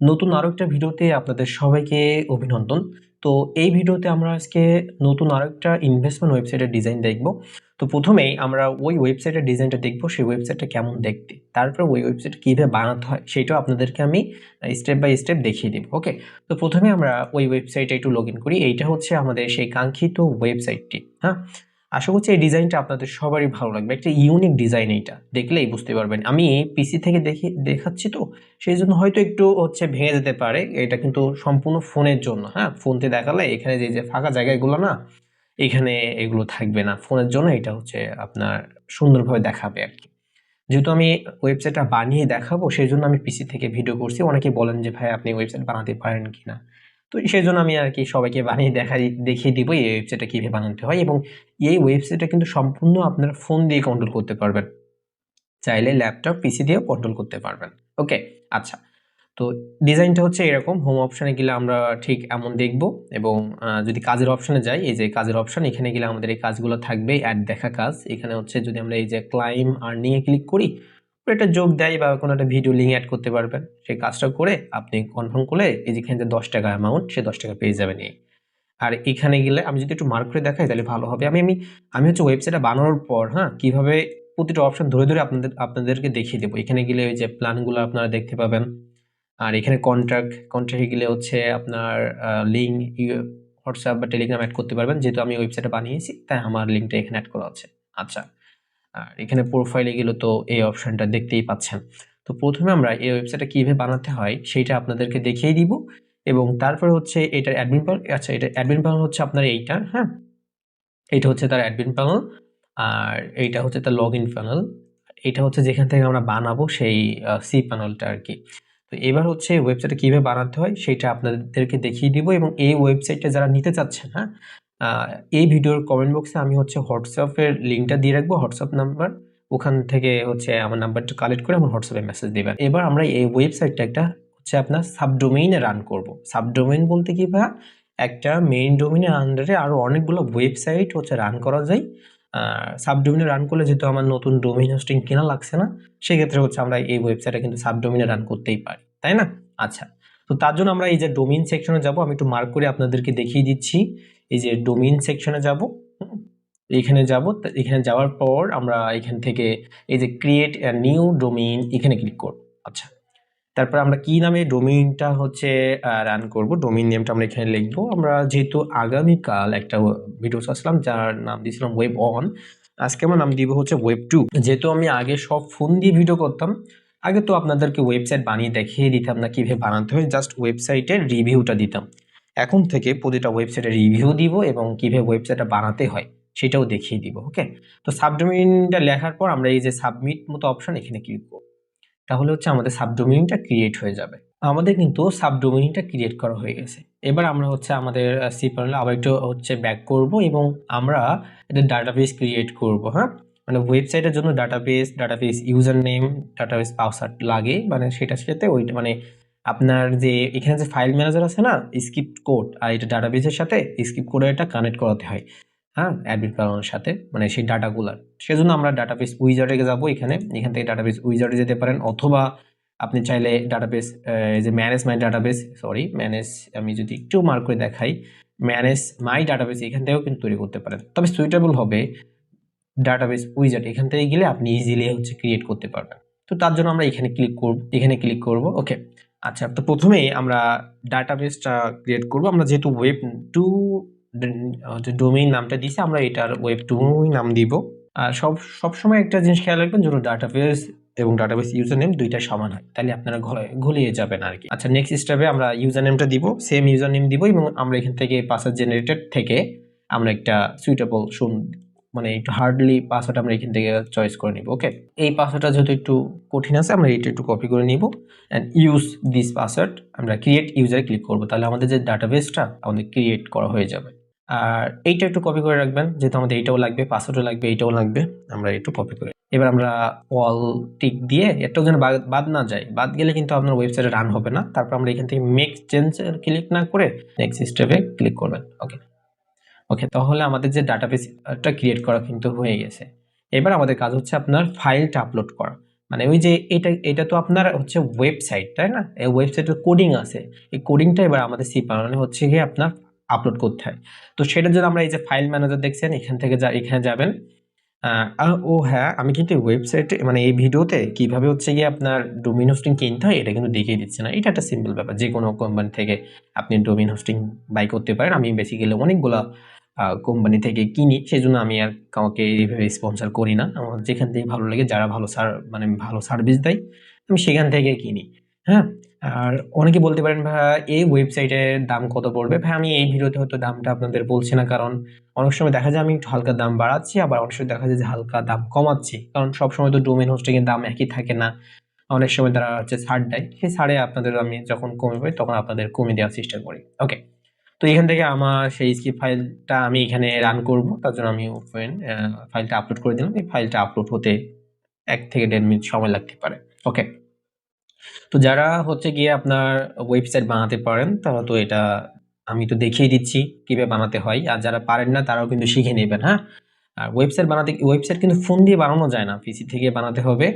নতুন আরো একটা ভিডিওতে আপনাদের সবাইকে অভিনন্দন। তো এই ভিডিওতে আমরা আজকে নতুন আরো একটা ইনভেস্টমেন্ট ওয়েবসাইটের ডিজাইন দেখব। তো প্রথমেই আমরা ওই ওয়েবসাইটের ডিজাইনটা দেখব, সেই ওয়েবসাইটটা কেমন দেখতে, তারপর ওই ওয়েবসাইট কিভাবে বানাতে হয় সেটাও আপনাদেরকে আমি স্টেপ বাই স্টেপ দেখিয়ে দিব। ওকে, তো প্রথমে আমরা ওই ওয়েবসাইটে একটু লগ ইন করি। এইটা হচ্ছে আমাদের সেই কাঙ্ক্ষিত ওয়েবসাইটটি। হ্যাঁ, আশা করছি এই ডিজাইনটা আপনাদের সবারই ভালো লাগবে। একটা ইউনিক ডিজাইন, এইটা দেখলেই বুঝতে পারবেন। আমি পিসি থেকে দেখাচ্ছি, তো সেই জন্য হয়তো একটু ভেঙে যেতে পারে। এটা কিন্তু সম্পূর্ণ ফোনের জন্য। হ্যাঁ, ফোনতে দেখালে এখানে যে ফাঁকা জায়গাগুলো না, এখানে এগুলো থাকবে না। ফোনের জন্য এটা আপনার সুন্দরভাবে দেখাবে আর কি। যেহেতু আমি ওয়েবসাইটটা বানিয়ে দেখাবো, সেই জন্য আমি পিসি থেকে ভিডিও করছি। অনেকে বলেন যে ভাই আপনি ওয়েবসাইট বানাতে পারেন কিনা, তো সেই জন্য আমি আর কি সবাইকে বানিয়ে দেখিয়ে দিব এই ওয়েবসাইটটা কিভাবে বানাতে হয়। এবং এই ওয়েবসাইটটা কিন্তু সম্পূর্ণ আপনার ফোন দিয়ে কন্ট্রোল করতে পারবেন, চাইলে ল্যাপটপ পিসি দিয়েও কন্ট্রোল করতে পারবেন। ওকে, আচ্ছা, তো ডিজাইনটা হচ্ছে এরকম। হোম অপশনে গেলে আমরা ঠিক এমন দেখব। এবং যদি কাজের অপশনে যাই, এই যে কাজের অপশন, এখানে গেলে আমাদের এই কাজগুলো থাকবে। অ্যাড দেখা কাজ এখানে যদি আমরা এই যে ক্লাইম আর্নিং এ ক্লিক করি, এটা যোগ দেয় বা কোনো একটা ভিডিও লিঙ্ক অ্যাড করতে পারবেন। সেই কাজটা করে আপনি কনফার্ম করলে এই যেখানে যে 10 টাকা অ্যামাউন্ট, সে 10 টাকা পেয়ে যাবেন। আর এখানে গেলে আমি যদি একটু মার্ক করে দেখাই তাহলে ভালো হবে। আমি আমি আমি ওয়েবসাইটটা বানানোর পর কিভাবে প্রতিটা অপশন ধরে ধরে আপনাদেরকে দেখিয়ে দেবো। এখানে গেলে ওই যে প্ল্যানগুলো আপনারা দেখতে পাবেন। আর এখানে কন্ট্রাক্টে গেলে আপনার লিঙ্ক হোয়াটসঅ্যাপ বা টেলিগ্রাম অ্যাড করতে পারবেন। যেহেতু আমি ওয়েবসাইটটা বানিয়েছি তাই আমার লিঙ্কটা এখানে অ্যাড করা আছে। আচ্ছা, আর এখানে প্রোফাইলে গেলে তো এই অপশনটা দেখতেই পাচ্ছেন। তো প্রথমে আমরা এই ওয়েবসাইটটা কিভাবে বানাতে হয় সেটা আপনাদেরকে দেখিয়ে দিব। এবং তারপরে এটার অ্যাডমিন প্যানেল। আচ্ছা, এটা অ্যাডমিন প্যানেল আপনার এইটা। হ্যাঁ, এইটা তার অ্যাডমিন প্যানেল। আর এইটা তার লগ ইন প্যানেল। এটা যেখান থেকে আমরা বানাবো সেই সি প্যানেলটা আর কি। তো এবার ওয়েবসাইটটা কিভাবে বানাতে হয় সেটা আপনাদেরকে দেখিয়ে দিব। এবং এই ওয়েবসাইটটা যারা নিতে চাচ্ছেন, হ্যাঁ, এই ভিডিওর কমেন্ট বক্সে আমি হোয়াটসঅ্যাপের লিঙ্কটা দিয়ে রাখবো, হোয়াটসঅ্যাপ নাম্বার। ওখান থেকে আমার নাম্বারটা কালেক্ট করে আমার হোয়াটসঅ্যাপে মেসেজ দিবেন। এবার আমরা এই ওয়েবসাইটটা একটা আপনার সাবডোমেইনে রান করব। সাবডোমেইন বলতে কি ভাই, একটা মেইন ডোমেইনের আন্ডারে আরো অনেকগুলো ওয়েবসাইট রান করা যায়। সাবডোমেইনে রান করলে যেহেতু আমার নতুন ডোমেইন হোস্টিং কেনা লাগছে না, সেক্ষেত্রে আমরা এই ওয়েবসাইটে কিন্তু সাবডোমেইনে রান করতেই পারি, তাই না? আচ্ছা, তো তার জন্য আমরা এই যে ডোমেইন সেকশনে যাব। আমি একটু মার্ক করে আপনাদেরকে দেখিয়ে দিচ্ছি। এই যে ডোমেইন সেকশনে যাব, এখানে যাব। এখানে যাওয়ার পর আমরা এখান থেকে এই যে ক্রিয়েট এ নিউ ডোমেইন, এখানে ক্লিক করব। আচ্ছা, তারপর আমরা কি নামে ডোমেইনটা রান করব, ডোমেইন নেমটা আমরা এখানে লিখবো। আমরা যেহেতু আগামীকাল একটা ভিডিও আসলাম যার নাম দিয়েছিলাম ওয়েব অন, আজকে আমার নাম দিব ওয়েব 2। যেহেতু আমি আগে সব ফোন দিয়ে ভিডিও করতাম, আগে তো আপনাদেরকে ওয়েবসাইট বানিয়ে দেখিয়ে দিতাম না কিভাবে বানাতে হয়, জাস্ট ওয়েবসাইটের রিভিউটা দিতাম। এখন থেকে প্রতিটা ওয়েবসাইটের রিভিউ দিব এবং কিভাবে ওয়েবসাইটটা বানাতে হয় সেটাও দেখিয়ে দিব। ওকে, তো সাবডোমেইনটা লেখার পর আমরা এই যে সাবমিট মতো অপশন, এখানে ক্লিক করব। তাহলে আমাদের সাবডোমেইনটা ক্রিয়েট হয়ে যাবে। আমাদের কিন্তু সাবডোমেইনটা ক্রিয়েট করা হয়ে গেছে। এবার আমরা আমাদের সি প্যানেলে আবার একটু ব্যাক করব এবং আমরা এটা ডাটাবেস ক্রিয়েট করব। হ্যাঁ, মানে ওয়েবসাইটের জন্য database user name, database password লাগে, মানে সেটার সাথে মানে আপনার যে এখানে যে ফাইল ম্যানেজার আছে না, স্ক্রিপ্ট কোড, আর এটা ডাটাবেসের সাথে স্ক্রিপ্ট কোডের এটা কানেক্ট করাতে হয়। হ্যাঁ, অ্যাডমিন প্যানেলের সাথে, মানে সেই ডাটাগুলার। সেজন্য আমরা ডাটাবেস উইজার্ডে যাব। এখান থেকে ডাটাবেস উইজার্ডে যেতে পারেন, অথবা আপনি চাইলে ডাটাবেস যে ম্যানেজ মাই ডাটাবেস, আমি যদি একটু মার্ক করে দেখাই, ম্যানেজ মাই ডাটাবেস এখান থেকেও কিন্তু তৈরি করতে পারেন। তবে সুইটেবল হবে ডাটাবেস উইজার্ড, এখান থেকে গেলে আপনি ইজিলি ক্রিয়েট করতে পারবেন। তো তার জন্য আমরা এখানে ক্লিক করব। ওকে, আচ্ছা, তো প্রথমেই আমরা ডাটাবেসটা ক্রিয়েট করব। আমরা যেহেতু ওয়েব 2 ডোমেইন নামটা দিয়েছি, আমরা এটার ওয়েব 2 নাম দিব। আর সবসময় একটা জিনিস খেয়াল রাখবেন, যেন ডাটাবেস এবং ডাটাবেস ইউজার নেম দুইটা সমান হয়, তাহলে আপনারা ঘুলিয়ে যাবেন আর কি। আচ্ছা, নেক্সট স্টেপে আমরা ইউজার নেমটা দিব, সেম ইউজার নেম দিব। এবং আমরা এখান থেকে পাসওয়ার্ড জেনারেটর থেকে আমরা একটা সুইটেবল মানে একটু হার্ডলি পাসওয়ার্ড আমরা এখান থেকে চয়েস করে নিব। ওকে, এই পাসওয়ার্ডটা যেহেতু একটু কঠিন আছে, আমরা এটা একটু কপি করে নিব অ্যান্ড ইউজ দিস পাসওয়ার্ড। আমরা ক্রিয়েট ইউজারে ক্লিক করব, তাহলে আমাদের যে ডাটাবেসটা আমাদের ক্রিয়েট করা হয়ে যাবে। আর এইটা একটু কপি করে রাখবেন, যেহেতু আমাদের এইটাও লাগবে, পাসওয়ার্ডও লাগবে, এইটাও লাগবে। আমরা একটু কপি করে এবার আমরা অল টিক দিয়ে একটাও যেন বাদ না যায়, বাদ গেলে কিন্তু আপনার ওয়েবসাইটে রান হবে না। তারপর আমরা এখান থেকে মেক চেঞ্জ ক্লিক না করে নেক্সট স্টেপে ক্লিক করবেন। ওকে, তাহলে আমাদের যে ডাটাবেসটা ক্রিয়েট করা কিন্তু হয়ে গেছে। এবার আমাদের কাজ আপনার ফাইলটা আপলোড করা। মানে ওই যে এটা তো আপনার হচ্ছে ওয়েবসাইট, তাই না? এই ওয়েবসাইটের কোডিং আছে, এই কোডিংটা এবার আমাদের সি প্যানেলে হচ্ছে গিয়ে আপনার আপলোড করতে হয়। তো সেটার জন্য আমরা এই যে ফাইল ম্যানেজার দেখছেন, এখান থেকে এখানে যাবেন। ও হ্যাঁ, আমি কিন্তু ওয়েবসাইটে মানে এই ভিডিওতে কিভাবে হচ্ছে গিয়ে আপনার ডোমেইন হোস্টিং কিনতে হয় এটা কিন্তু দেখিয়ে দিচ্ছি না। এটা একটা সিম্পল ব্যাপার, যে কোনো কোম্পানি থেকে আপনি ডোমেইন হোস্টিং বাই করতে পারেন। আমি বেসিক্যালি অনেকগুলা কোম্পানি থেকে কিনি, সেজন্য আমি আর কাউকে এইভাবে স্পন্সর করি না। আমার যেখান থেকে ভালো লাগে, যারা ভালো মানে ভালো সার্ভিস দেয়, আমি সেখান থেকে কিনি। হ্যাঁ, আর অনেকে বলতে পারেন ভাইয়া এই ওয়েবসাইটের দাম কত পড়বে? ভাই আমি এই ভিডিওতে হয়তো দামটা আপনাদের বলছি না, কারণ অনেক সময় দেখা যায় আমি একটু হালকা দাম বাড়াচ্ছি, আবার অনেক সময় দেখা যায় যে হালকা দাম কমাচ্ছি, কারণ সবসময় তো ডোমেইন হোস্টিং এর দাম একই থাকে না। অনেক সময় তারা হচ্ছে ছাড় দেয়, সেই ছাড়ে আপনাদের আমি যখন কমে পাই তখন আপনাদের কমে দেওয়ার চেষ্টা করি। ওকে, তো এখান থেকে আমার সেই স্ক্রিপ্ট ফাইলটা আমি এখানে রান করব, তার জন্য আমি ওপেন ফাইলটা আপলোড করে দিলাম। এই ফাইলটা আপলোড হতে 1 থেকে 1.5 মিনিট সময় লাগতে পারে। ওকে, তো যারা হচ্ছে গিয়ে আপনার ওয়েবসাইট বানাতে পারেন তারা তো এটা আমি তো দেখিয়ে দিচ্ছি কিভাবে বানাতে হয়, আর যারা পারেন না তারাও কিন্তু শিখে নেবেন। হ্যাঁ, আর ওয়েবসাইট কিন্তু ফোন দিয়ে বানানো যায় না, পিসি থেকে বানাতে হবে।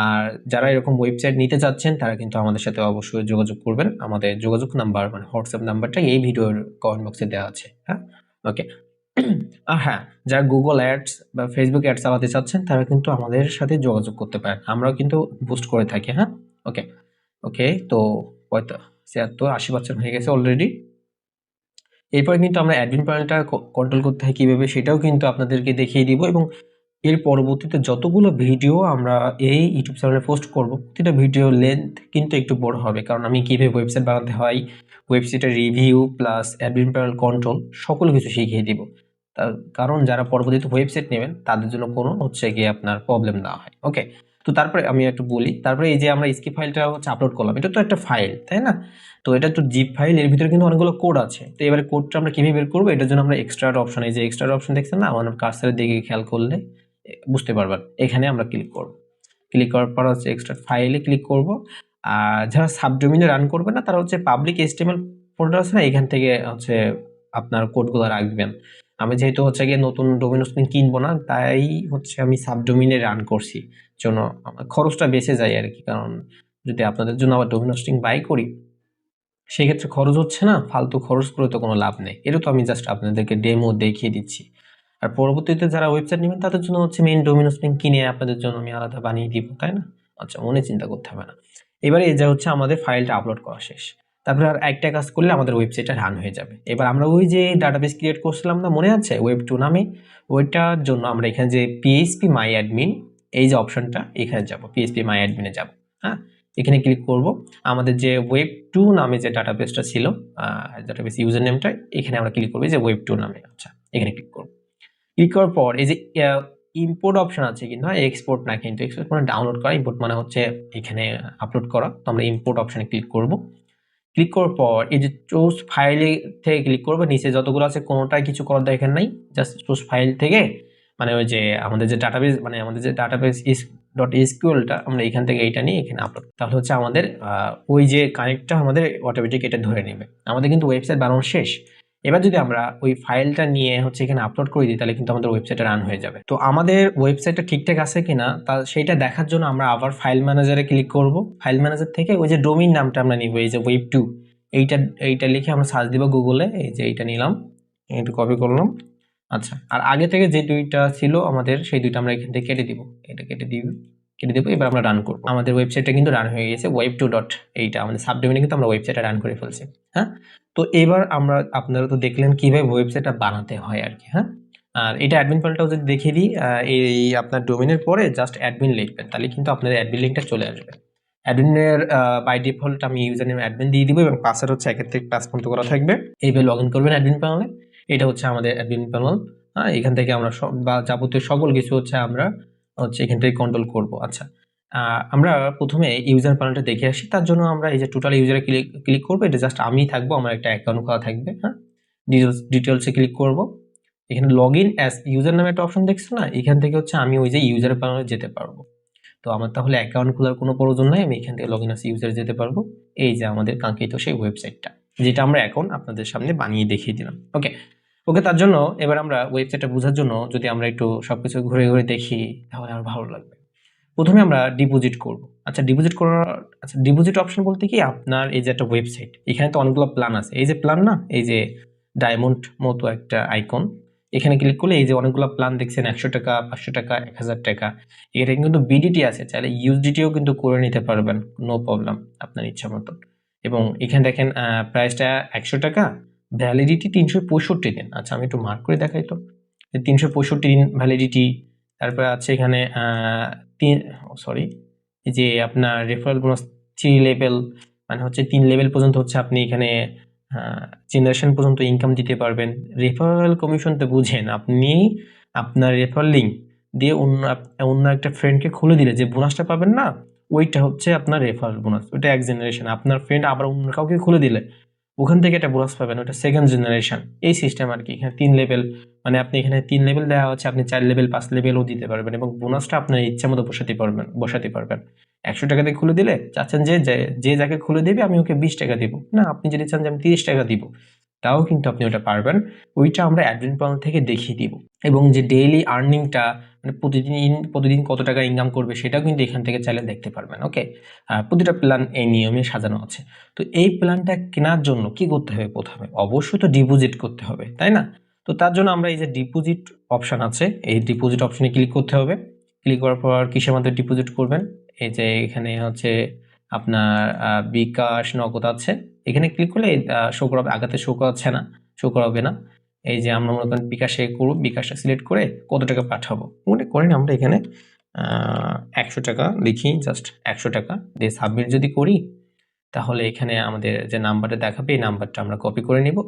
আর যারা এরকম ওয়েবসাইট নিতে চাচ্ছেন তারা কিন্তু আমাদের সাথে অবশ্যই যোগাযোগ করবেন। আমাদের যোগাযোগ নাম্বার মানে হোয়াটসঅ্যাপ নাম্বারটা এই ভিডিওর কমেন্ট বক্সে দেওয়া আছে। হ্যাঁ, ওকে। আর হ্যাঁ, যারা গুগল অ্যাডস বা ফেসবুক অ্যাডস চালাতে চাচ্ছেন তারা কিন্তু আমাদের সাথে যোগাযোগ করতে পারেন, আমরাও কিন্তু বুস্ট করে থাকি। হ্যাঁ, ওকে ওকে, তো 76-80% হয়ে গেছে অলরেডি। এরপরে কিন্তু আমরা অ্যাডমিন প্যানেলটা কন্ট্রোল করতে হয় কিভাবে সেটাও কিন্তু আপনাদেরকে দেখিয়ে দিব, এবং এর পরবর্তীতে যতগুলো ভিডিও আমরা এই ইউটিউব চ্যানেলে পোস্ট করব প্রতিটা ভিডিও লেন্থ কিন্তু একটু বড় হবে, কারণ আমি কিভাবে ওয়েবসাইট বানাতে হয়, ওয়েবসাইটের review plus admin panel control সকল কিছু শিখিয়ে দিব। তার কারণ যারা পরবর্তীতে ওয়েবসাইট নেবেন তাদের জন্য কোনো হচ্ছে গিয়ে আপনার প্রবলেম না হয়। ওকে, তো তারপরে আমি একটু বলি, তারপরে এই যে আমরা স্ক্রিপ্ট ফাইলটা হচ্ছে আপলোড করলাম, এটা তো একটা ফাইল, তাই না? তো এটা তো জিপ ফাইল, এর ভিতরে কিন্তু অনেকগুলো কোড আছে। তো এবারে কোডটা আমরা কিভাবে বের করবো, এটার জন্য আমরা এক্সট্রা অপশন, এই যে এক্সট্রা অপশন দেখছেন না, আমার কার্সারের দিকে খেয়াল করলে বুঝতে পারবেন, এখানে আমরা ক্লিক করব। ক্লিক করার পর হচ্ছে এক্সট্রা ফাইলে ক্লিক করব। আর যারা সাবডোমেইনে রান করবে না তারা হচ্ছে পাবলিক HTML ফোল্ডার আছে না, এখান থেকে হচ্ছে আপনার কোডগুলো রাখবেন। আমি যেহেতু হচ্ছে গিয়ে নতুন ডোমেইন হোস্টিং কিনবো না, তাই হচ্ছে আমি সাবডোমেইনে রান করছি, জন্য আমার খরচটা বেঁচে যায় আর কি। কারণ যদি আপনাদের জন্য আবার ডোমেইন হোস্টিং বাই করি সেক্ষেত্রে খরচ হচ্ছে না, ফালতু খরচ করে তো কোনো লাভ নেই। এটা তো আমি জাস্ট আপনাদেরকে ডেমো দেখিয়ে দিচ্ছি। আর পরবর্তীতে যারা ওয়েবসাইট নেবেন তাদের জন্য হচ্ছে মেইন ডোমেইন হোস্টিং কিনে আপনাদের জন্য আমি আলাদা বানিয়ে দিব, তাই না? আচ্ছা, মনে চিন্তা করতে হবে না। এবারে এই যে হচ্ছে আমাদের ফাইলটা আপলোড করা শেষ। তারপরে আর একটা কাজ করলে আমাদের ওয়েবসাইটটা রান হয়ে যাবে। এবার আমরা ওই যে ডাটাবেস ক্রিয়েট করছিলাম না, মনে আছে ওয়েব2 নামে, ওইটার জন্য আমরা এখানে যে PHP মাই অ্যাডমিন এই যে অপশনটা, এখানে যাব, PHP মাই অ্যাডমিনে যাব। হ্যাঁ, এখানে ক্লিক করব। আমাদের যে ওয়েব2 নামে যে ডাটাবেসটা ছিল, ডাটাবেস ইউজার নেমটা এখানে আমরা ক্লিক করব, যে ওয়েব2 নামে। আচ্ছা, এখানে ক্লিক করব। ক্লিক করার পর এই যে ইম্পোর্ট অপশন আছে, কিন্তু এক্সপোর্ট না, কিন্তু এক্সপোর্ট মানে ডাউনলোড করা, ইম্পোর্ট মানে হচ্ছে এখানে আপলোড করা। তো আমরা ইম্পোর্ট অপশনে ক্লিক করব। ক্লিক করার পর এই যে চুজ ফাইলে থেকে ক্লিক করবো, নিচে যতগুলো আছে কোনোটাই কিছু করার দরকার নাই, জাস্ট চুজ ফাইল থেকে মানে ওই যে আমাদের যে ডাটাবেস মানে আমাদের যে ডাটাবেস .SQLটা আমরা এখান থেকে এইটা নিয়ে এখানে আপলোড, তাহলে হচ্ছে আমাদের ওই যে কানেক্টটা আমাদের অটোমেটিক এটা ধরে নেবে। আমাদের কিন্তু ওয়েবসাইট বানানো শেষ। এবার যদি আমরা ওই ফাইলটা নিয়ে হচ্ছে এখানে আপলোড করে দিই তাহলে কিন্তু আমাদের ওয়েবসাইটটা রান হয়ে যাবে। তো আমাদের ওয়েবসাইটটা ঠিকঠাক আছে কিনা তা সেইটা দেখার জন্য আমরা আবার ফাইল ম্যানেজারে ক্লিক করব। ফাইল ম্যানেজার থেকে ওই যে ডোমেইন নামটা আমরা নিব, এই যে ওয়েব2, এইটা লিখে আমরা সার্চ দিব গুগলে। এই যে এইটা নিলাম, একটু কপি করলাম। আচ্ছা, আর আগে থেকে যে দুইটা ছিল আমাদের সেই দুইটা আমরা এখান থেকে কেটে দিব, এটা কেটে দিব। এবার আমরা রান করব। আমাদের ওয়েবসাইটটা কিন্তু রান হয়ে গেছে, ওয়েব2 ডট, এইটা আমাদের সাবডোমেইনে কিন্তু আমরা ওয়েবসাইটটা রান করে ফেলছি। হ্যাঁ, তো এবার আপনারা তো দেখলেন কিভাবে ওয়েবসাইটটা বানাতে হয় আর কি। হ্যাঁ, আর এটা অ্যাডমিন ফাইলটাও যদি দেখিয়ে দিই, এই আপনার ডোমেইনের পরে জাস্ট অ্যাডমিন লিখবেন, তাহলে কিন্তু আপনাদের অ্যাডমিন লিঙ্কটা চলে আসবে। অ্যাডমিনের বাই ডিফল্ট আমি ইউজার নেম অ্যাডমিন দিয়ে দিব, এবং পাসওয়ার্ড হচ্ছে 1 থেকে 5 পর্যন্ত করা থাকবে। এইভাবে লগ ইন করবেন অ্যাডমিন প্যানেলে। এটা হচ্ছে আমাদের অ্যাডমিন প্যানেল। হ্যাঁ, এখান থেকে আমরা বা যাবতীয় সকল কিছু হচ্ছে আমরা হচ্ছে এখান থেকে কন্ট্রোল করব। আচ্ছা, আমরা প্রথমে ইউজার প্যানেলটা দেখে আসি। তার জন্য আমরা এই যে টোটাল ইউজারে ক্লিক করবো, এটা জাস্ট আমি থাকবো, আমার একটা অ্যাকাউন্ট খোলা থাকবে। হ্যাঁ, ডিটেলসে ক্লিক করব। এখানে লগ ইন অ্যাজ ইউজার নামে একটা অপশন দেখছো না, এখান থেকে হচ্ছে আমি ওই যে ইউজার প্যানেলে যেতে পারবো। তো আমার তাহলে অ্যাকাউন্ট খোলার কোনো প্রয়োজন নাই, আমি এখান থেকে লগ ইন অ্যাজ ইউজার যেতে পারবো। এই যে আমাদের কাঙ্ক্ষিত সেই ওয়েবসাইটটা, যেটা আমরা এখন আপনাদের সামনে বানিয়ে দেখিয়ে দিলাম। ওকে, তার জন্য এবার আমরা ওয়েবসাইটটা বোঝার জন্য যদি আমরা একটু সবকিছু ঘুরে ঘুরে দেখি তাহলে আর ভালো লাগবে। প্রথমে আমরা ডিপোজিট করব। ডিপোজিট অপশন বলতে কি আপনার এই যে একটা ওয়েবসাইট, এখানে তো অনেকগুলো প্ল্যান আছে। এই যে প্ল্যান না, এই যে ডায়মন্ড মতো একটা আইকন, এখানে ক্লিক করলে এই যে অনেকগুলো প্ল্যান দেখছেন, 100 টাকা, 500 টাকা, 1000 টাকা। এটা কিন্তু বিডিটি আছে, চাইলে ইউএসডিটিও কিন্তু করে নিতে পারবেন, নো প্রবলেম, আপনার ইচ্ছা মতো। এবং এখানে দেখেন প্রাইসটা 100 টাকা, ভ্যালিডিটি 365 দিন। আচ্ছা আমি একটু মার্ক করে দেখাই তো, 365 দিন ভ্যালিডিটি। তারপরে আছে এখানে সরি, যে আপনার রেফারেল বোনাস 3 লেভেল, মানে হচ্ছে 3 লেভেল পর্যন্ত হচ্ছে আপনি এখানে জেনারেশন পর্যন্ত ইনকাম দিতে পারবেন। রেফারেল কমিশন তো বুঝেন, আপনি আপনার রেফারেল লিঙ্ক দিয়ে অন্য একটা ফ্রেন্ডকে খুলে দিলে যে বোনাসটা পাবেন না, ওইটা হচ্ছে আপনার রেফারেল বোনাস। ওইটা এক জেনারেশন। আপনার ফ্রেন্ড আবার অন্য কাউকে খুলে দিলে ওখান থেকে একটা বোনাস পাবেন, ওটা সেকেন্ড জেনারেশন। এই সিস্টেম আর কি। এখানে 3 লেভেল, মানে আপনি এখানে 3 লেভেল দেওয়া হচ্ছে, আপনি 4 লেভেল 5 লেভেলও দিতে পারবেন এবং বোনাসটা আপনার ইচ্ছা মতো বসাতে পারবেন। 100 টাকা দিয়ে খুলে দিলে চাচ্ছেন যে যাকে খুলে দিবে আমি ওকে 20 টাকা দিব না, আপনি যদি চান যে আমি 30 টাকা দিব, তাও কিন্তু আপনি ওটা পারবেন। ওইটা আমরা অ্যাডমিন প্যানেল থেকে দেখিয়ে দিব। এবং যে ডেইলি আর্নিংটা, মানে প্রতিদিন কত টাকা ইনকাম করবে, সেটাও কিন্তু এখান থেকে চাইলে দেখতে পারবেন। ওকে, প্রতিটা প্ল্যান এই নিয়মে সাজানো আছে। তো এই প্ল্যানটা কেনার জন্য কি করতে হবে? প্রথমে অবশ্যই তো ডিপোজিট করতে হবে, তাই না? তো তার জন্য আমরা এই যে ডিপোজিট অপশন আছে, এই ডিপোজিট অপশনে ক্লিক করতে হবে। ক্লিক করার পর কিসের মধ্যে ডিপোজিট করবেন, এই যে এখানে হচ্ছে আপনার বিকাশ, নগদ আছে। এখানে ক্লিক করলে শো করাবে, আগাতে শো করাচ্ছে না, শো করাবে না। এই যে আমরা মনে করেন বিকাশে করব, বিকাশটা সিলেক্ট করে কত টাকা পাঠাবো মনে করেন আমরা এখানে 100 টাকা লিখি, জাস্ট 100 টাকা দিয়ে সাবমিট যদি করি, তাহলে এখানে আমাদের যে নাম্বারটা দেখাবে এই নাম্বারটা আমরা কপি করে নিব।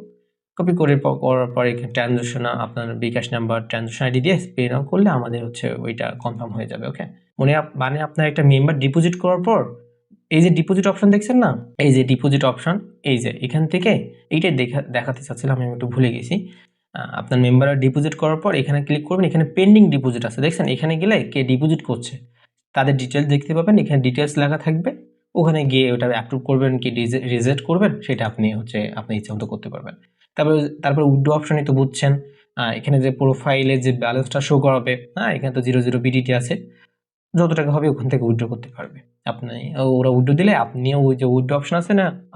কপি করে করার পর এখানে ট্রানজাকশন, আপনার বিকাশ নাম্বার, ট্রানজাকশন আইডি দিয়ে পে নাও করলে আমাদের হচ্ছে ওইটা কনফার্ম হয়ে যাবে। ওকে, মানে আপনার একটা মেম্বার ডিপোজিট করার পর এই যে ডিপোজিট অপশন দেখছেন না, এই যে ডিপোজিট অপশন, এই যে এখান থেকে এইটাই দেখাতে চাচ্ছিলাম, আমি একটু ভুলে গেছি। আপনার মেম্বার ডিপোজিট করার পর এখানে ক্লিক করবেন, এখানে পেন্ডিং ডিপোজিট আছে দেখছেন, এখানে গেলে কে ডিপোজিট করছে তাদের ডিটেলস দেখতে পাবেন, এখানে ডিটেলস লেখা থাকবে। ওখানে গিয়ে ওটা অ্যাপ্রুভ করবেন কি রিজেক্ট করবেন, সেটা আপনি হচ্ছে আপনার ইচ্ছা মতো করতে পারবেন। তারপরে উইথড্র অপশনই তো বুঝছেন, এখানে যে প্রোফাইলে যে ব্যালেন্সটা শো করাবে, এখানে তো 00 বিডিটি আছে, যত টাকা হবে ওখান থেকে উইথড্র করতে পারবে আপনি। ওরা উইথড্র দিলে আপনিও ওই যে উইথড্র অপশন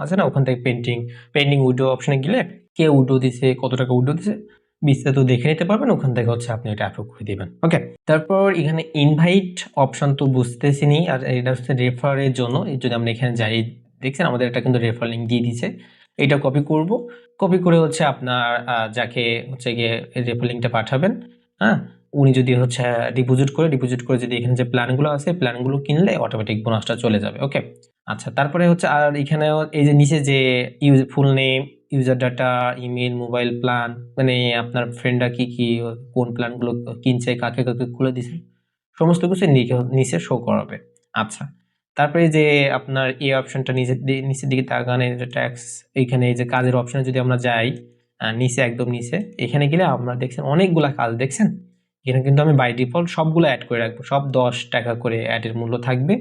আছে না ওখান থেকে পেন্ডিং উইথড্র অপশনে গেলে কে উইথড্র দিছে, কত টাকা উইথড্র দিছে বিস্তারিত দেখে নিতে পারবেন। ওখান থেকে হচ্ছে আপনি এটা অ্যাপ্রুভ করে দিবেন। ওকে, তারপর এখানে ইনভাইট অপশন তো বুঝতেছি নি, আর এটা হচ্ছে রেফারের জন্য। যদি আমরা এখানে যাই, দেখছেন আমাদের এটা কিন্তু রেফার লিঙ্ক দিয়ে দিছে। এটা কপি করব, কপি করে হচ্ছে আপনার যাকে হচ্ছে গিয়ে রেফার লিঙ্কটা পাঠাবেন, উনি যদি হচ্ছে ডিপোজিট করে যদি এখানে যে প্ল্যানগুলো আছে প্ল্যানগুলো কিনলে অটোমেটিক বোনাসটা চলে যাবে। ওকে, আচ্ছা তারপরে হচ্ছে আর এখানে এই যে নিচে যে full name, user data, email, mobile plan, মানে আপনার ফ্রেন্ডরা কি কোন প্ল্যানগুলো কিনছে, কাকে কাকে খুলে দিছে, সমস্ত কিছু নিচে শো করাবে। আচ্ছা, তারপরে যে আপনার এই অপশনটা নিচের দিকে তাকানে, ট্যাক্স, এইখানে এই যে কাজের অপশনে যদি আমরা যাই, নিচে একদম নিচে এখানে গেলে আমরা দেখছেন অনেকগুলা কাজ দেখছেন। এখানে কিন্তু আমি বাই ডিফল্ট সবগুলো অ্যাড করে রাখবো, সব 10 টাকা করে অ্যাডের মূল্য থাকবে।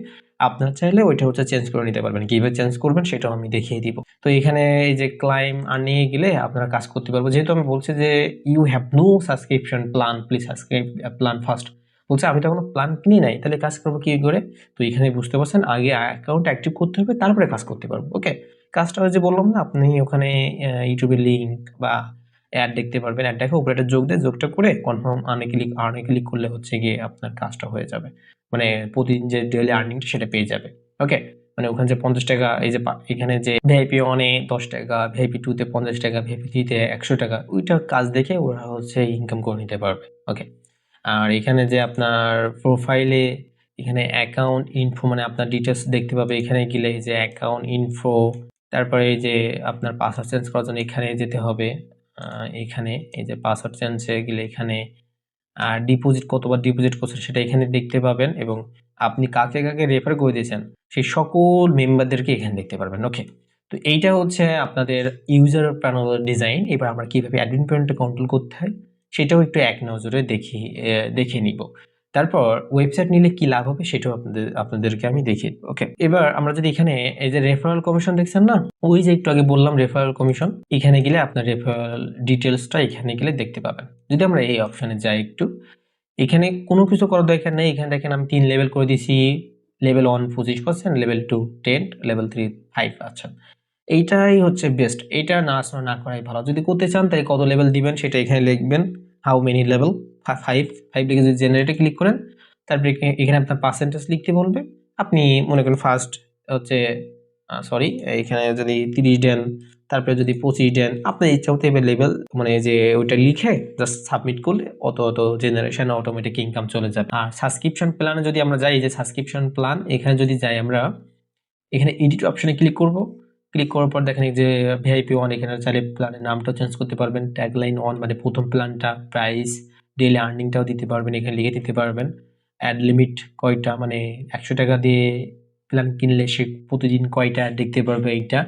আপনার চাইলে ওইটা হচ্ছে চেঞ্জ করে নিতে পারবেন, কিভাবে চেঞ্জ করবেন সেটাও আমি দেখিয়ে দিব। তো এখানে এই যে ক্লাইম আর্নিং এ গেলে আপনারা কাজ করতে পারবো, যেহেতু আমি বলছি যে you have no subscription plan, please subscribe plan first. বলছে আমি তো কোনো প্ল্যান কিনি নাই, তাহলে কাজ করবো কি করে? তো এখানে বুঝতে পারছেন, আগে অ্যাকাউন্ট অ্যাক্টিভ করতে হবে, তারপরে কাজ করতে পারবো। ওকে, কাজটা যে বললাম না, আপনি ওখানে ইউটিউবের লিঙ্ক বা অ্যাড দেখতে পারবেন, অ্যাড দেখে উপরে একটা যোগটা করে কনফার্ম আর্নে ক্লিক করলে হচ্ছে গিয়ে আপনার কাজটা হয়ে যাবে, মানে প্রতিদিন যে ডেইলি আর্নিংটা সেটা পেয়ে যাবে। ওকে, মানে ওখানে যে 50 টাকা, এই যে এখানে যে ভিআইপি 1-এ 10 টাকা, ভিআইপি 2-তে 50 টাকা, ভিআইপি 3-তে 100 টাকা, ওইটা কাজ দেখে ওরা হচ্ছে ইনকাম করে নিতে পারবে। ওকে, আর এখানে যে আপনার প্রোফাইলে এখানে অ্যাকাউন্ট ইনফো, মানে আপনার ডিটেলস দেখতে পাবে। এখানে গেলে এই যে অ্যাকাউন্ট ইনফো, তারপরে এই যে আপনার পাসওয়ার্ড চেঞ্জ করার জন্য এখানে যেতে হবে। এখানে এই যে পাসওয়ার্ড চেঞ্জে গেলে এখানে আর ডিপোজিট কতবার ডিপোজিট করছেন সেটা এখানে দেখতে পাবেন, এবং আপনি কাকে কাকে রেফার করে দিয়েছেন সেই সকল মেম্বারদেরকে এখানে দেখতে পারবেন। ওকে, তো এইটা হচ্ছে আপনাদের ইউজার প্যানেলের ডিজাইন। এবার আমরা কিভাবে অ্যাডমিন প্যানেলটা কন্ট্রোল করতে হয় সেটাও একটু এক নজরে দেখে নিব। তারপর ওয়েবসাইট নিলে কি লাভ হবে সেটাও আপনাদেরকে আমি দেখিয়ে দেবো। ওকে, এবার আমরা যদি এখানে এই যে রেফারেল কমিশন দেখছেন না, ওই যে একটু আগে বললাম রেফারেল কমিশন, এখানে গেলে আপনার রেফারেল ডিটেলসটা এখানে গেলে দেখতে পাবেন। যদি আমরা এই অপশনে যাই একটু, এখানে কোনো কিছু করার দরকার নেই। এখানে দেখেন আমি 3 লেভেল করে দিছি। Level 1 25%, level 2 10, level 3 5। আচ্ছা, এইটাই হচ্ছে বেস্ট। এটা না আসলে না করাই ভালো। যদি করতে চান তাহলে কত লেভেল দিবেন সেটা এখানে লিখবেন। হাউ মেনি লেভেল, 5 লিখে যদি জেনারেটে ক্লিক করেন, তারপরে এখানে আপনার পার্সেন্টেজ লিখতে বলবে। আপনি মনে করেন ফার্স্ট হচ্ছে সরি, এখানে যদি 30 দেন, তারপরে যদি 25 দেন, আপনার ইচ্ছা মতো এবার লেভেল মানে যে ওইটা লিখে জাস্ট সাবমিট করলে অত জেনারেশন অটোমেটিক ইনকাম চলে যাবে। আর সাবস্ক্রিপশন প্ল্যানে যদি আমরা যাই, যে সাবস্ক্রিপশন প্ল্যান, এখানে যদি যাই আমরা, এখানে এডিট অপশনে ক্লিক করব। ক্লিক করার পর দেখেন এই যে ভিআইপি 1, এখানে চাইলে প্ল্যানের নামটা চেঞ্জ করতে পারবেন। ট্যাগলাইন 1 মানে প্রথম প্ল্যানটা, প্রাইস, ডেইলি আর্নিংটাও দিতে পারবেন, এখানে লিখে দিতে পারবেন। অ্যাড লিমিট কয়টা, মানে 100 টাকা দিয়ে প্ল্যান কিনলে সে প্রতিদিন কয়টা অ্যাড দেখতে পারবে এইটা।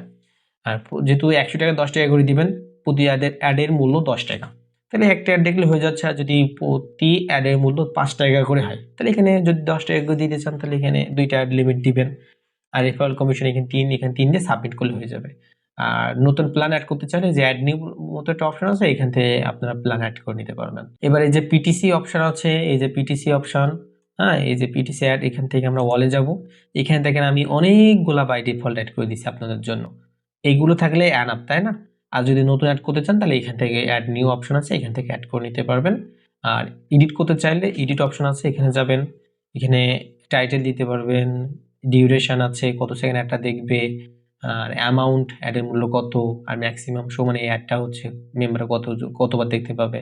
আর যেহেতু 100 টাকা 10 টাকা করে দিবেন, প্রতি অ্যাডের মূল্য 10 টাকা, তাহলে একটা অ্যাড দেখলে হয়ে যাচ্ছে। আর যদি প্রতি অ্যাডের মূল্য 5 টাকা করে হয়, তাহলে এখানে যদি 10 টাকা করে দিতে চান, তাহলে এখানে 2টা অ্যাড লিমিট দিবেন। আর রেফারেল কমিশন এখানে 3 দিয়ে সাবমিট করলে হয়ে যাবে। আর নতুন প্ল্যান অ্যাড করতে চাইলে যে অ্যাড নিউ মতো একটা অপশন আছে, এখান থেকে আপনারা প্ল্যান অ্যাড করে নিতে পারবেন। এবার এই যে পিটিসি অপশন আছে, এই যে পিটিসি অপশন, হ্যাঁ, এই যে পিটিসি অ্যাড, এখান থেকে আমরা ওয়ালে যাব। এখানে দেখেন আমি অনেকগুলা বাই ডিফল্ট অ্যাড করে দিচ্ছি আপনাদের জন্য। এইগুলো থাকলে অ্যানাপ, তাই না? আর যদি নতুন অ্যাড করতে চান, তাহলে এখান থেকে অ্যাড নিউ অপশন আছে, এখান থেকে অ্যাড করে নিতে পারবেন। আর এডিট করতে চাইলে এডিট অপশন আছে, এখানে যাবেন। এখানে টাইটেল দিতে পারবেন, ডিউরেশন আছে, কত সেকেন্ড অ্যাডটা দেখবে, আর অ্যামাউন্ট, অ্যাডের মূল্য কত, আর ম্যাক্সিমাম শো মানে অ্যাডটা হচ্ছে মেম্বার কতবার দেখতে পাবে।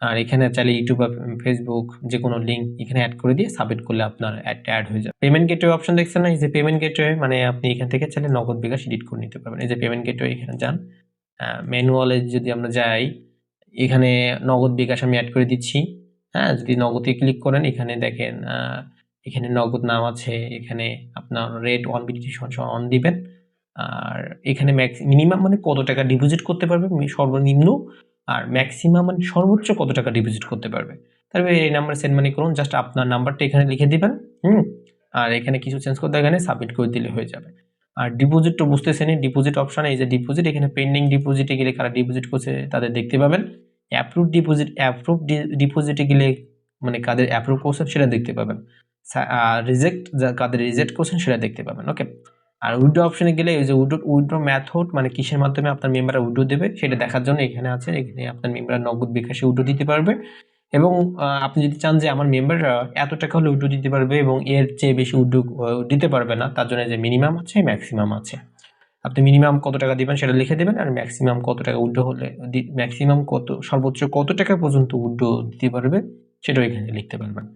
আর এখানে চাইলে ইউটিউব বা ফেসবুক যে কোনো লিঙ্ক এখানে অ্যাড করে দিয়ে সাবমিট করলে আপনার অ্যাডটা অ্যাড হয়ে যাবে। পেমেন্ট গেটওয়ে অপশন দেখছেন না? এই যে পেমেন্ট গেটওয়ে, মানে আপনি এখান থেকে চাইলে নগদ বিকাশ এডিট করে নিতে পারবেন। এই যে পেমেন্ট গেটওয়ে, এখানে যান। ম্যানুয়ালে যদি আমরা যাই, এখানে নগদ বিকাশ আমি অ্যাড করে দিচ্ছি। হ্যাঁ, যদি নগদে ক্লিক করেন, এখানে দেখেন এখানে নগদ নাম আছে, এখানে আপনার রেট 1 BTC অন দিবেন। আর এখানে মিনিমাম মানে কত টাকা ডিপোজিট করতে পারবে সর্বনিম্ন, আর ম্যাক্সিমাম মানে সর্বোচ্চ কত টাকা ডিপোজিট করতে পারবে। তারপরে এই নাম্বার সেন্ড মানি করুন, জাস্ট আপনার নাম্বারটা এখানে লিখে দিবেন। আর এখানে কিছু চেঞ্জ করতে এখানে সাবমিট করে দিলে হয়ে যাবে। আর ডিপোজিট তো বুঝতেছেনই, ডিপোজিট অপশন, এই যে ডিপোজিট, এখানে পেন্ডিং ডিপোজিটে গেলে কারা ডিপোজিট করছে তাদের দেখতে পাবেন। অ্যাপ্রুভ ডিপোজিটে গেলে মানে কাদের অ্যাপ্রুভ করছেন সেটা দেখতে পাবেন। কাদের রিজেক্ট করছেন সেটা দেখতে পাবেন। ওকে। আর উইথড্র অপশনে গেলে এই যে উইথড্র মেথড, মানে কিসের মাধ্যমে আপনার মেম্বাররা উইথড্র দেবে সেটা দেখার জন্য এখানে আছে। এখানে আপনার মেম্বাররা নগদ বিকাশে উইথড্র দিতে পারবে, এবং আপনি যদি চান যে আমার মেম্বাররা এত টাকা হলে উইথড্র দিতে পারবে এবং এর চেয়ে বেশি উইথড্র দিতে পারবে না, তার জন্য যে মিনিমাম আছে, ম্যাক্সিমাম আছে। আপনি মিনিমাম কত টাকা দিবেন সেটা লিখে দেবেন, আর ম্যাক্সিমাম কত টাকা উইথড্র হলে, ম্যাক্সিমাম কত, সর্বোচ্চ কত টাকা পর্যন্ত উইথড্র দিতে পারবে সেটাও এখানে লিখতে পারবেন।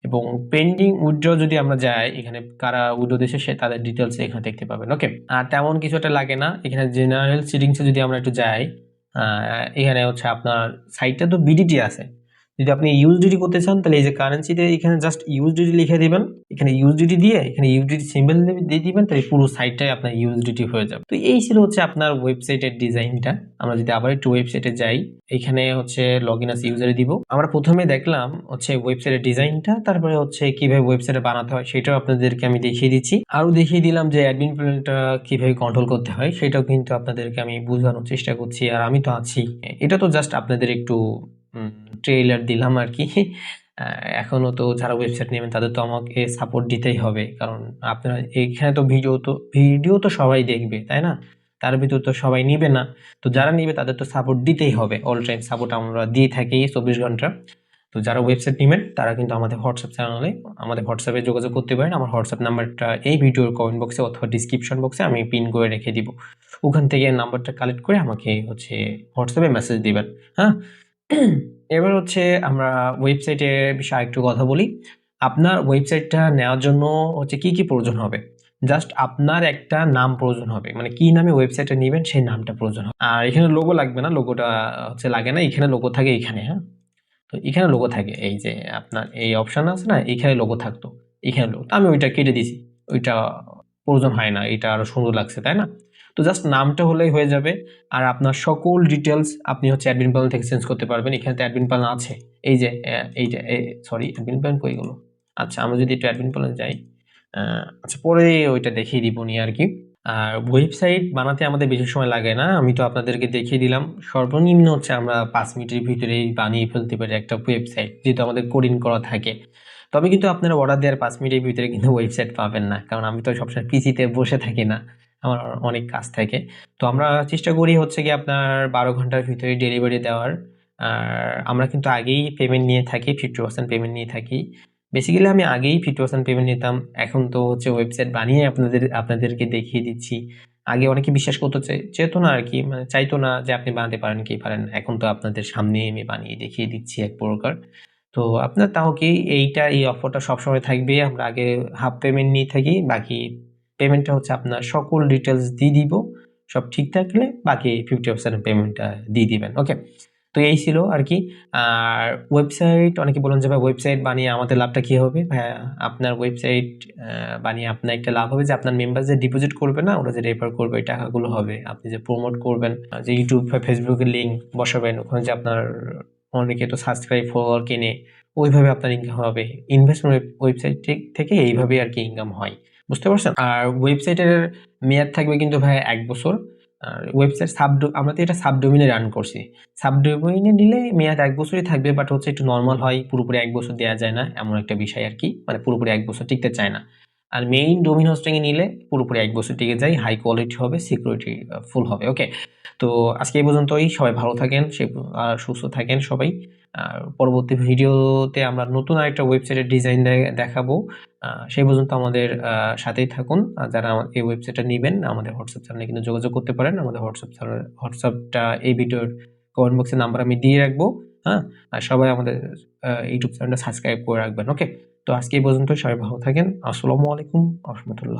এবং পেন্ডিং উইথড্র যদি আমরা যাই, এখানে কারা উইথড্র দিয়েছে সে তাদের ডিটেলস এখানে দেখতে পাবেন। ওকে। আর তেমন কিছু একটা লাগে না। এখানে জেনারেল সেটিংসে যদি আমরা একটু যাই, এখানে হচ্ছে আপনার সাইটটা তো বিডিটি আছে। যদি আপনি ইউএসডিটি করতে চান, তাহলে এই যে কারেন্সিতে এখানে জাস্ট ইউএসডিটি লিখে দিবেন। এখানে ইউএসডিটি দিয়ে এখানে ইউএসডিটি সিম্বল দিয়ে দিবেন, তাহলে পুরো সাইটটাই আপনার ইউএসডিটি হয়ে যাবে। তো এই ছিল হচ্ছে আপনার ওয়েবসাইটের ডিজাইনটা। আমরা যদি আবার একটু ওয়েবসাইটে যাই, এখানে হচ্ছে লগইন as ইউজারে দিব। আমরা প্রথমে দেখলাম হচ্ছে ওয়েবসাইটের ডিজাইনটা, তারপরে হচ্ছে কিভাবে ওয়েবসাইটে বানাতে হয় সেটাও আপনাদেরকে আমি দেখিয়ে দিচ্ছি। আরও দেখিয়ে দিলাম যে অ্যাডমিন প্যানেলটা কিভাবে কন্ট্রোল করতে হয়, সেটাও কিন্তু আপনাদেরকে আমি বোঝানোর চেষ্টা করছি। আর আমি তো আছি, এটা তো জাস্ট আপনাদের একটু ট্রেইলার দিলাম আর কি। এখনো তো যারা ওয়েবসাইট নেবেন তাদের তো আমাকে সাপোর্ট দিতেই হবে, কারণ আপনারা এখানে তো ভিডিও তো সবাই দেখবে, তাই না? তার ভিতর তো সবাই নিবে না। তো যারা নিবে তাদের তো সাপোর্ট দিতেই হবে। অল টাইম সাপোর্ট আমরা দিয়ে থাকি 24 ঘন্টা। তো যারা ওয়েবসাইট নেবেন তারা কিন্তু আমাদের হোয়াটসঅ্যাপ চ্যানেলে, আমাদের হোয়াটসঅ্যাপে যোগাযোগ করতে পারেন। আমার হোয়াটসঅ্যাপ নাম্বারটা এই ভিডিওর কমেন্ট বক্সে অথবা ডিসক্রিপশন বক্সে আমি পিন করে রেখে দিব। ওখান থেকে নাম্বারটা কালেক্ট করে আমাকে হচ্ছে হোয়াটসঅ্যাপে মেসেজ দিবেন। হ্যাঁ, এবার হচ্ছে আমরা ওয়েবসাইটের বিষয়ে একটু কথা বলি। আপনার ওয়েবসাইটটা নেওয়ার জন্য হচ্ছে কি কি প্রয়োজন হবে? জাস্ট আপনার একটা নাম প্রয়োজন হবে, মানে কি নামে ওয়েবসাইটটা নেবেন সেই নামটা প্রয়োজন হবে। আর এখানে লোগো লাগবে না, লোগোটা হচ্ছে লাগে না। এখানে লোগো থাকে এখানে। হ্যাঁ, তো এখানে লোগো থাকে, এই যে আপনার এই অপশন আছে না, এখানে লোগো থাকতো, এখানে লোগো, আমি ওইটা কেটে দিছি, ওইটা প্রয়োজন হয় না, এটা আরো সুন্দর লাগছে, তাই না? তো জাস্ট নামটা হলেই হয়ে যাবে। আর আপনার সকল ডিটেলস আপনি হচ্ছে অ্যাডমিন প্যানেল থেকে চেঞ্জ করতে পারবেন। এখানে তো অ্যাডমিন প্যানেল আছে, এই যে এইটা, সরি অ্যাডমিন প্যানেল কই গেল? আচ্ছা, আমরা যদি একটু অ্যাডমিন প্যানেল যাই, আচ্ছা পরে ওইটা দেখিয়ে দিব নি আর কি। আর ওয়েবসাইট বানাতে আমাদের বেশি সময় লাগে না, আমি তো আপনাদেরকে দেখিয়ে দিলাম। সর্বনিম্ন হচ্ছে আমরা 5 মিনিটের ভিতরেই বানিয়ে ফেলতে পারি একটা ওয়েবসাইট, যেহেতু আমাদের কোডিং করা থাকে। তবে কিন্তু আপনারা অর্ডার দেওয়ার 5 মিনিটের ভিতরে কিন্তু ওয়েবসাইট পাবেন না, কারণ আমি তো সবসময় পিসিতে বসে থাকি না, আমার অনেক কাজ থাকে। তো আমরা চেষ্টা করি হচ্ছে কি আপনার 12 ঘন্টার ভিতরে ডেলিভারি দেওয়ার। আর আমরা কিন্তু আগেই পেমেন্ট নিয়ে থাকি, 50% পেমেন্ট নিয়ে থাকি। বেসিক্যালি আমি আগেই 50% পেমেন্ট নিতাম, এখন তো হচ্ছে ওয়েবসাইট বানিয়ে আপনাদেরকে দেখিয়ে দিচ্ছি। আগে অনেকে বিশ্বাস করতে চেত না আর কি, মানে চাইতো না যে আপনি বানাতে পারেন কি পারেন, এখন তো আপনাদের সামনে আমি বানিয়ে দেখিয়ে দিচ্ছি এক প্রকার। তো আপনার তাও কি এই অফারটা সবসময় থাকবে। আমরা আগে হাফ পেমেন্ট নিয়ে থাকি, বাকি পেমেন্টটা হচ্ছে আপনার সকল ডিটেলস দিয়ে দিব। সব ঠিক থাকলে বাকি 50% পেমেন্টটা দিয়ে দিবেন। ওকে, তো এই ছিল আর কি। আর ওয়েবসাইট, অনেকে বলেন যে ভাই ওয়েবসাইট বানিয়ে আমাদের লাভটা কি হবে? ভাইয়া, আপনার ওয়েবসাইট বানিয়ে আপনার একটা লাভ হবে যে আপনার মেম্বার যে ডিপোজিট করবে না, ওরা যে রেফার করবে ওই টাকাগুলো হবে। আপনি যে প্রমোট করবেন, যে ইউটিউব বা ফেসবুকের লিঙ্ক বসাবেন, ওখানে যে আপনার অনেকে তো সাবস্ক্রাইব ফলোয়ার কেনে, ওইভাবে আপনার ইনকাম হবে। ইনভেস্টমেন্ট ওয়েবসাইট থেকে এইভাবেই আর কি ইনকাম হয়, বুঝতে পারছেন? আর ওয়েবসাইটের মেয়াদ থাকবে কিন্তু ভাই 1 বছর। আর ওয়েবসাইট আমরা তো এটা সাবডোমেইনে রান করছি। সাবডোমেইনে নিলে মেয়াদ 1 বছরই থাকবে, বাট হচ্ছে একটু নরমাল হয়, পুরোপুরি 1 বছর দেওয়া যায় না, এমন একটা বিষয় আর কি। মানে পুরোপুরি 1 বছর টিকতে চায় না। আর মেইন ডোমেইন হোস্টিং এ নিলে পুরোপুরি 1 বছর টিকে যায়, হাই কোয়ালিটি হবে, সিকিউরিটি ফুল হবে। ওকে, তো আজকে এই পর্যন্তই। সবাই ভালো থাকেন, আর সুস্থ থাকেন সবাই। আর পরবর্তী ভিডিওতে আমরা নতুন আরেকটা ওয়েবসাইটের ডিজাইন দেখাবো। সেই পর্যন্ত আমাদের সাথেই থাকুন। আর যারা এই ওয়েবসাইটটা নেবেন, আমাদের হোয়াটসঅ্যাপ চ্যানেলে কিন্তু যোগাযোগ করতে পারেন। আমাদের হোয়াটসঅ্যাপটা এই ভিডিওর কমেন্ট বক্সে নাম্বার আমি দিয়ে রাখবো। হ্যাঁ, আর সবাই আমাদের ইউটিউব চ্যানেলটা সাবস্ক্রাইব করে রাখবেন। ওকে, তো আজকে এই পর্যন্ত। সবাই ভালো থাকেন। আসসালামু আলাইকুম ওয়া রাহমাতুল্লাহ।